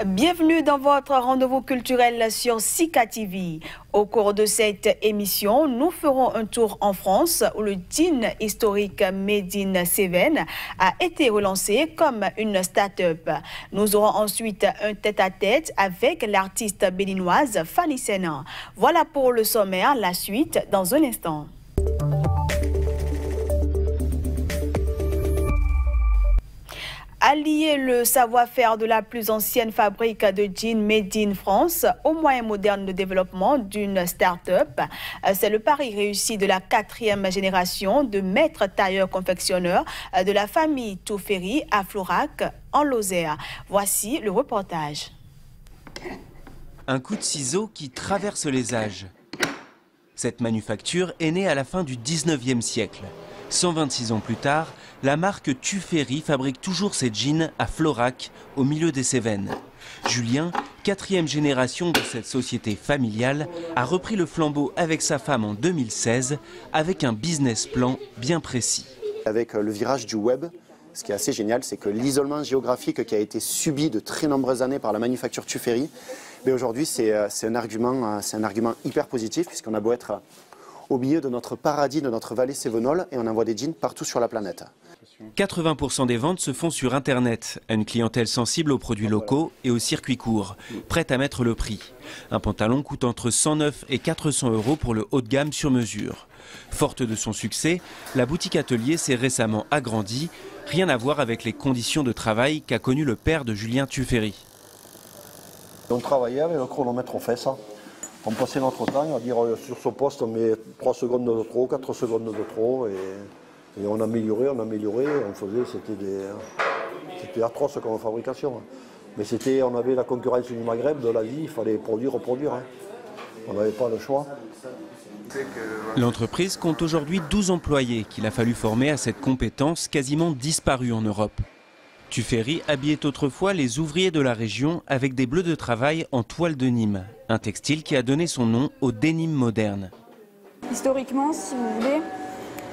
Bienvenue dans votre rendez-vous culturel sur Sika TV. Au cours de cette émission, nous ferons un tour en France où le jean historique Made in Cévennes a été relancé comme une start-up. Nous aurons ensuite un tête-à-tête avec l'artiste béninoise Fanny Sena. Voilà pour le sommaire, la suite dans un instant. Allier le savoir-faire de la plus ancienne fabrique de jeans made in France aux moyens modernes de développement d'une start-up, c'est le pari réussi de la 4e génération de maîtres tailleurs-confectionneurs de la famille Touffery à Florac, en Lozère. Voici le reportage. Un coup de ciseau qui traverse les âges. Cette manufacture est née à la fin du 19e siècle. 126 ans plus tard, la marque Touffery fabrique toujours ses jeans à Florac, au milieu des Cévennes. Julien, 4e génération de cette société familiale, a repris le flambeau avec sa femme en 2016, avec un business plan bien précis. Avec le virage du web, ce qui est assez génial, c'est que l'isolement géographique qui a été subi de très nombreuses années par la manufacture Touffery, mais aujourd'hui c'est un argument hyper positif, puisqu'on a beau être au milieu de notre paradis, de notre vallée cévenole, et on envoie des jeans partout sur la planète. 80% des ventes se font sur Internet, à une clientèle sensible aux produits locaux et aux circuits courts, prête à mettre le prix. Un pantalon coûte entre 109 et 400 € pour le haut de gamme sur mesure. Forte de son succès, la boutique atelier s'est récemment agrandie, rien à voir avec les conditions de travail qu'a connu le père de Julien Touffery. On travaillait avec le chronomètre, on fait ça. On passait notre temps à dire sur ce poste on met 3 secondes de trop, 4 secondes de trop et on améliorait, on faisait, c'était atroce comme fabrication. Mais on avait la concurrence du Maghreb, de l'Asie, il fallait produire. On n'avait pas le choix. L'entreprise compte aujourd'hui 12 employés qu'il a fallu former à cette compétence quasiment disparue en Europe. Touffery habillait autrefois les ouvriers de la région avec des bleus de travail en toile de Nîmes, un textile qui a donné son nom au denim moderne. Historiquement, si vous voulez,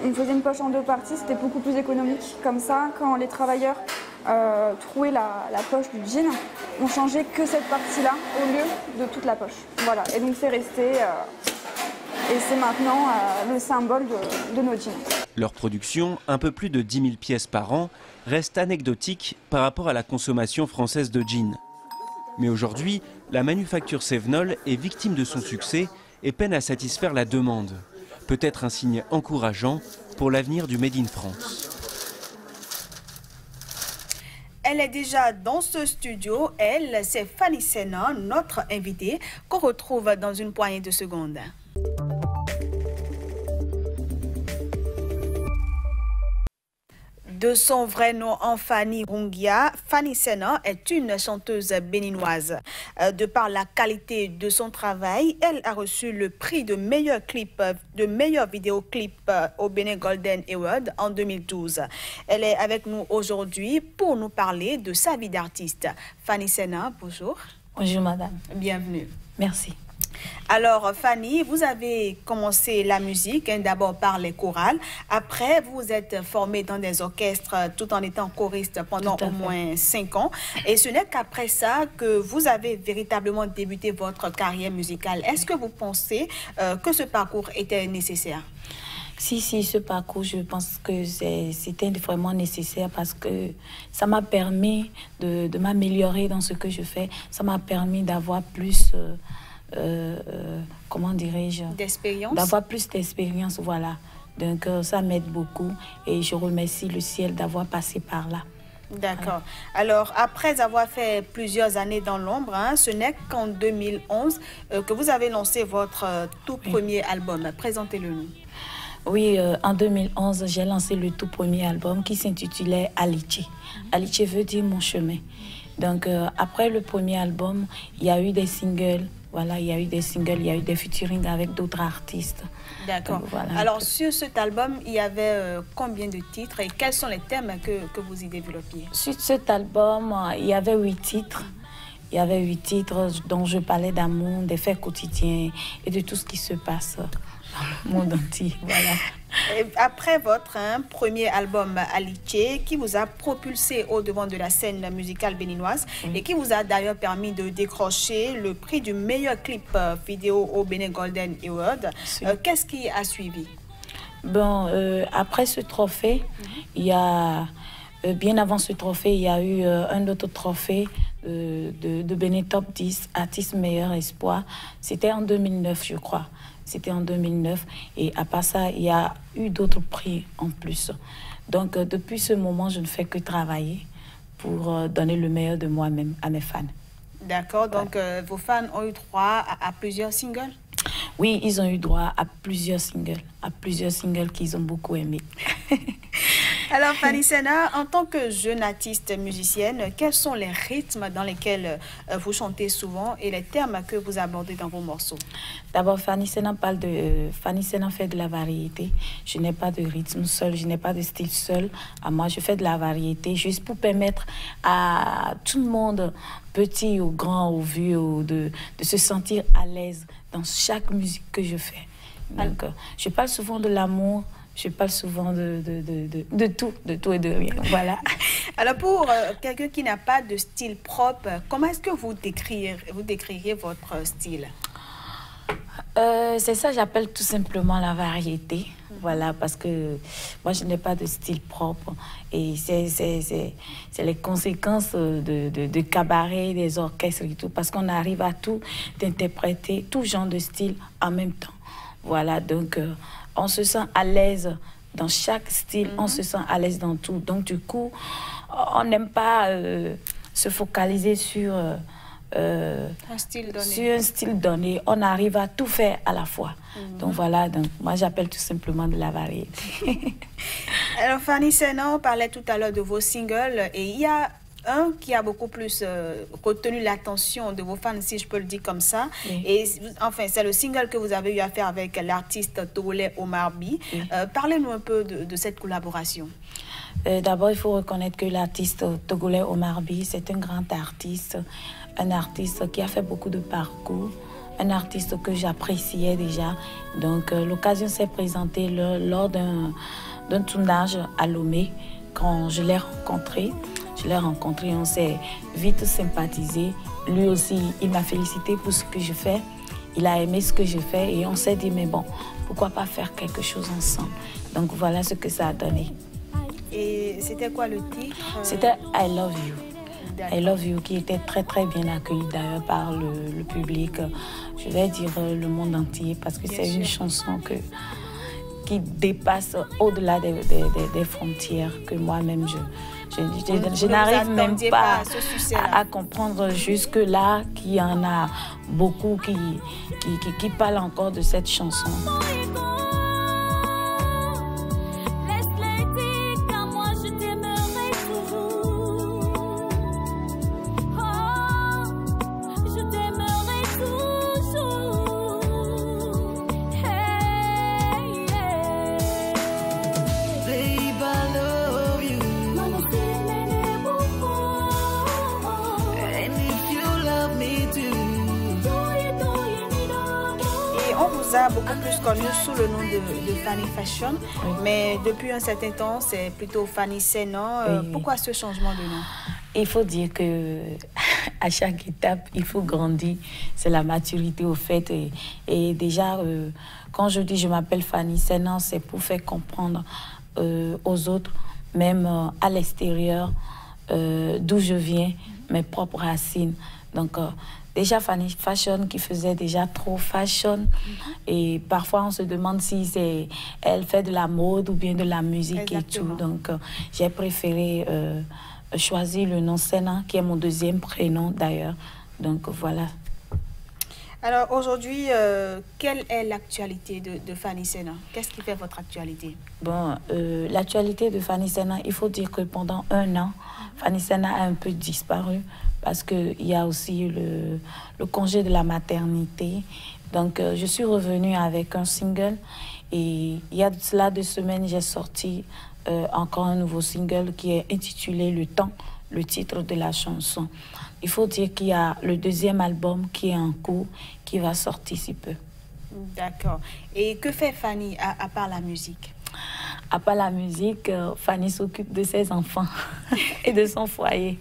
on faisait une poche en 2 parties, c'était beaucoup plus économique. Comme ça, quand les travailleurs trouaient la poche du jean, on changeait que cette partie-là au lieu de toute la poche. Voilà, et donc c'est resté, et c'est maintenant le symbole de nos jeans. Leur production, un peu plus de 10 000 pièces par an, reste anecdotique par rapport à la consommation française de jeans. Mais aujourd'hui, la manufacture cévenole est victime de son succès et peine à satisfaire la demande. Peut-être un signe encourageant pour l'avenir du Made in France. Elle est déjà dans ce studio. Elle, c'est Fanny Sena, notre invitée, qu'on retrouve dans une poignée de secondes. De son vrai nom, Fanny Rungia, Fanny Sena est une chanteuse béninoise. De par la qualité de son travail, elle a reçu le prix de meilleur vidéoclip au Bénin Golden Award en 2012. Elle est avec nous aujourd'hui pour nous parler de sa vie d'artiste. Fanny Sena, bonjour. Bonjour madame. Bienvenue. Merci. Alors Fanny, vous avez commencé la musique d'abord par les chorales. Après, vous vous êtes formée dans des orchestres tout en étant choriste pendant au moins 5 ans. Et ce n'est qu'après ça que vous avez véritablement débuté votre carrière musicale. Est-ce que vous pensez que ce parcours était nécessaire? Si, ce parcours, je pense que c'était vraiment nécessaire parce que ça m'a permis de m'améliorer dans ce que je fais. Ça m'a permis d'avoir plus... comment dirais-je, d'expérience, d'avoir plus d'expérience, voilà. Donc ça m'aide beaucoup et je remercie le ciel d'avoir passé par là. D'accord. Alors, après avoir fait plusieurs années dans l'ombre, ce n'est qu'en 2011 que vous avez lancé votre tout premier album. Présentez-le nous. Oui, en 2011, j'ai lancé le tout premier album qui s'intitulait Aliché. Aliché veut dire mon chemin. Donc, après le premier album, il y a eu des singles. Voilà, il y a eu des singles, il y a eu des featuring avec d'autres artistes. D'accord. Voilà. Alors, sur cet album, il y avait combien de titres et quels sont les thèmes que vous y développiez? Sur cet album, il y avait 8 titres. Il y avait 8 titres dont je parlais d'amour, des faits quotidiens et de tout ce qui se passe dans le monde entier. Voilà. Après votre premier album Aliché, qui vous a propulsé au devant de la scène musicale béninoise et qui vous a d'ailleurs permis de décrocher le prix du meilleur clip vidéo au Bénin Golden Award, qu'est-ce qui a suivi? Bon, après ce trophée, il y a, bien avant ce trophée, il y a eu un autre trophée de Bénin Top 10, Artiste Meilleur Espoir. C'était en 2009, je crois. C'était en 2009. Et à part ça, il y a eu d'autres prix en plus. Donc, depuis ce moment, je ne fais que travailler pour donner le meilleur de moi-même à mes fans. D'accord. Donc, vos fans ont eu droit à plusieurs singles? Oui, ils ont eu droit à plusieurs singles qu'ils ont beaucoup aimés. Alors, Fanny Sena, en tant que jeune artiste musicienne, quels sont les rythmes dans lesquels vous chantez souvent et les termes que vous abordez dans vos morceaux? D'abord, Fanny Sena fait de la variété. Je n'ai pas de rythme seul, je n'ai pas de style seul. À moi, je fais de la variété juste pour permettre à tout le monde, petit ou grand ou vieux, de se sentir à l'aise dans chaque musique que je fais. Donc, je parle souvent de l'amour, je parle souvent de tout et de rien. Voilà. Alors, pour quelqu'un qui n'a pas de style propre, comment est-ce que vous décririez votre style? C'est ça, j'appelle tout simplement la variété. Voilà, parce que moi, je n'ai pas de style propre. Et c'est les conséquences de cabaret, des orchestres et tout, parce qu'on arrive à tout interpréter, tout genre de style en même temps. Voilà, donc on se sent à l'aise dans chaque style, on se sent à l'aise dans tout. Donc du coup, on n'aime pas se focaliser sur un style donné. On arrive à tout faire à la fois. Donc voilà, donc moi j'appelle tout simplement de la variété. Alors Fanny Sena, on parlait tout à l'heure de vos singles et il y a un qui a beaucoup plus retenu l'attention de vos fans, si je peux le dire comme ça. Oui. Et enfin, c'est le single que vous avez eu à faire avec l'artiste togolais Omar By. Oui. Parlez-nous un peu de cette collaboration. D'abord, il faut reconnaître que l'artiste togolais Omar By, c'est un grand artiste, un artiste qui a fait beaucoup de parcours, un artiste que j'appréciais déjà. Donc, l'occasion s'est présentée lors d'un tournage à Lomé, quand je l'ai rencontré. On s'est vite sympathisé. Lui aussi, il m'a félicité pour ce que je fais. Il a aimé ce que je fais et on s'est dit, mais bon, pourquoi pas faire quelque chose ensemble? Donc voilà ce que ça a donné. Et c'était quoi le titre? C'était I Love You. I Love You, qui était très très bien accueilli d'ailleurs par le public, je vais dire le monde entier, parce que c'est une chanson qui dépasse au-delà des frontières que moi-même je n'arrive même pas à comprendre jusque-là qu'il y en a beaucoup qui parlent encore de cette chanson. Beaucoup plus connu sous le nom de Fanny Fashion, oui. Mais depuis un certain temps, c'est plutôt Fanny Sena. Oui. Pourquoi ce changement de nom? Il faut dire que à chaque étape, il faut grandir. C'est la maturité au fait. Et déjà, quand je dis je m'appelle Fanny Sena, c'est pour faire comprendre aux autres, même à l'extérieur, d'où je viens, mes propres racines. Donc, déjà Fanny Fashion qui faisait déjà trop fashion et parfois on se demande si elle fait de la mode ou bien de la musique. Exactement. Et tout. Donc j'ai préféré choisir le nom Sena qui est mon deuxième prénom d'ailleurs. Donc voilà. Alors aujourd'hui, quelle est l'actualité de Fanny Sena? Qu'est-ce qui fait votre actualité? Bon, l'actualité de Fanny Sena, il faut dire que pendant un an, Fanny Sena a un peu disparu parce qu'il y a aussi le congé de la maternité. Donc, je suis revenue avec un single et il y a de cela 2 semaines, j'ai sorti encore un nouveau single qui est intitulé Le Temps, le titre de la chanson. Il faut dire qu'il y a le 2e album qui est en cours, qui va sortir si peu. D'accord. Et que fait Fanny à part la musique? À part la musique, Fanny s'occupe de ses enfants et de son foyer.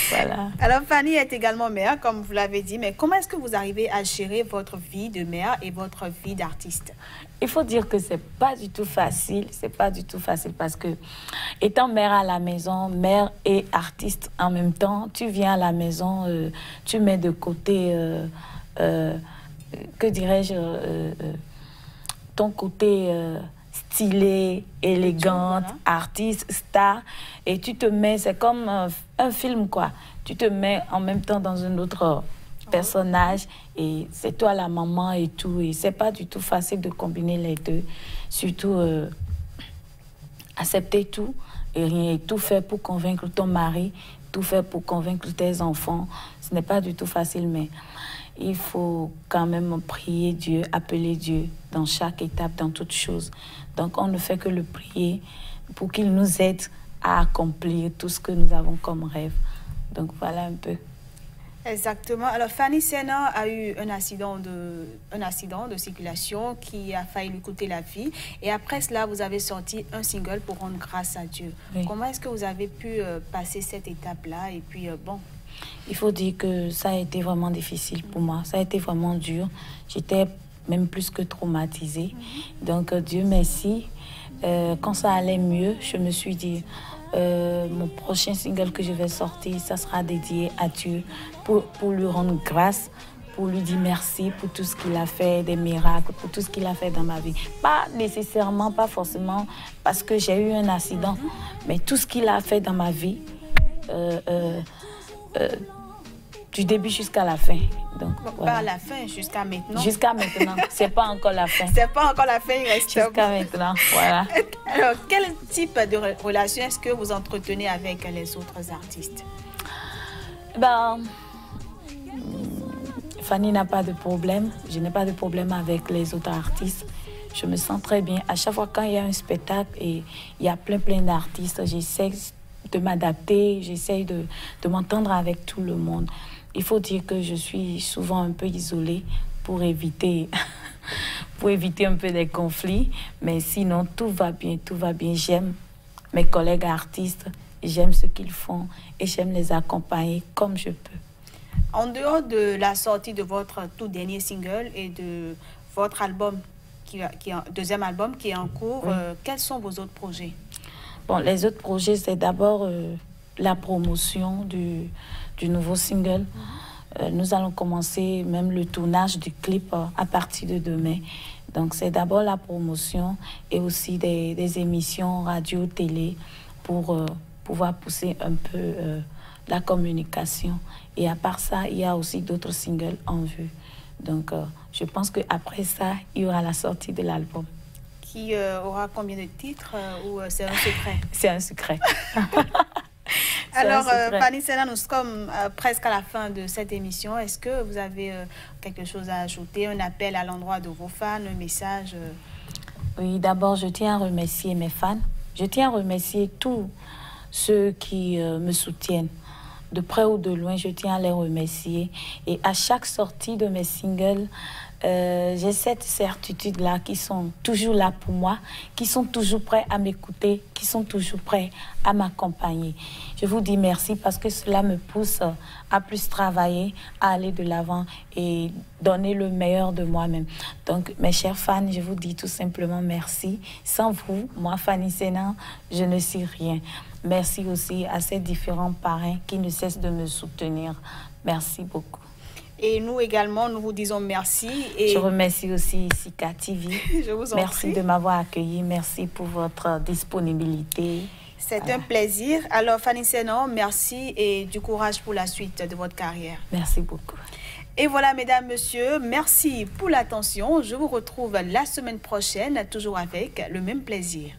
Voilà. Alors, Fanny est également mère, comme vous l'avez dit, mais comment est-ce que vous arrivez à gérer votre vie de mère et votre vie d'artiste? Il faut dire que c'est pas du tout facile. C'est pas du tout facile parce que, étant mère à la maison, mère et artiste en même temps, tu viens à la maison, tu mets de côté, que dirais-je, ton côté stylé, élégante, voilà, artiste, star, et tu te mets, c'est comme un film, quoi. Tu te mets en même temps dans un autre personnage, et c'est toi la maman et tout, et c'est pas du tout facile de combiner les deux, surtout accepter tout, et tout faire pour convaincre ton mari, tout faire pour convaincre tes enfants, ce n'est pas du tout facile, mais il faut quand même prier Dieu, appeler Dieu dans chaque étape, dans toute chose. Donc on ne fait que le prier pour qu'il nous aide à accomplir tout ce que nous avons comme rêve. Donc voilà un peu. Exactement. Alors Fanny Sena a eu un accident de circulation qui a failli lui coûter la vie. Et après cela, vous avez sorti un single pour rendre grâce à Dieu. Oui. Comment est-ce que vous avez pu passer cette étape-là? Et puis bon. Il faut dire que ça a été vraiment difficile pour moi. Ça a été vraiment dur. J'étais même plus que traumatisée. Donc Dieu merci. Quand ça allait mieux, je me suis dit, mon prochain single que je vais sortir, ça sera dédié à Dieu pour lui rendre grâce, pour lui dire merci pour tout ce qu'il a fait, des miracles, pour tout ce qu'il a fait dans ma vie. Pas nécessairement, pas forcément parce que j'ai eu un accident, mais tout ce qu'il a fait dans ma vie, du début jusqu'à la fin. Donc, voilà. Pas à la fin, jusqu'à maintenant. Jusqu'à maintenant. C'est pas encore la fin. C'est pas encore la fin, il reste. Jusqu'à maintenant, voilà. Alors, quel type de relation est-ce que vous entretenez avec les autres artistes? Ben, Fanny n'a pas de problème. Je n'ai pas de problème avec les autres artistes. Je me sens très bien. À chaque fois quand il y a un spectacle et il y a plein d'artistes, j'essaie de m'adapter, j'essaie de m'entendre avec tout le monde. Il faut dire que je suis souvent un peu isolée pour éviter un peu des conflits. Mais sinon, tout va bien, tout va bien. J'aime mes collègues artistes, j'aime ce qu'ils font et j'aime les accompagner comme je peux. En dehors de la sortie de votre tout dernier single et de votre album, deuxième album qui est en cours, oui, quels sont vos autres projets? Bon, les autres projets, c'est d'abord la promotion du nouveau single. Nous allons commencer même le tournage du clip à partir de demain. Donc, c'est d'abord la promotion et aussi des émissions radio, télé pour pouvoir pousser un peu la communication. Et à part ça, il y a aussi d'autres singles en vue. Donc, je pense qu'après ça, il y aura la sortie de l'album. Qui aura combien de titres ou c'est un secret? C'est un secret. Alors, Fanny Sena, nous sommes presque à la fin de cette émission. Est-ce que vous avez quelque chose à ajouter, un appel à l'endroit de vos fans, un message? Oui, d'abord, je tiens à remercier mes fans. Je tiens à remercier tous ceux qui me soutiennent. De près ou de loin, je tiens à les remercier. Et à chaque sortie de mes singles, j'ai cette certitude-là qui sont toujours là pour moi, qui sont toujours prêts à m'écouter, qui sont toujours prêts à m'accompagner. Je vous dis merci parce que cela me pousse à plus travailler, à aller de l'avant et donner le meilleur de moi-même. Donc, mes chers fans, je vous dis tout simplement merci. Sans vous, moi, Fanny Sena, je ne suis rien. Merci aussi à ces différents parrains qui ne cessent de me soutenir. Merci beaucoup. Et nous également, nous vous disons merci. Et je remercie aussi Sika TV. Je vous en merci prie. De m'avoir accueilli. Merci pour votre disponibilité. C'est un plaisir. Alors, Fanny Sena, merci et du courage pour la suite de votre carrière. Merci beaucoup. Et voilà, mesdames, messieurs, merci pour l'attention. Je vous retrouve la semaine prochaine, toujours avec le même plaisir.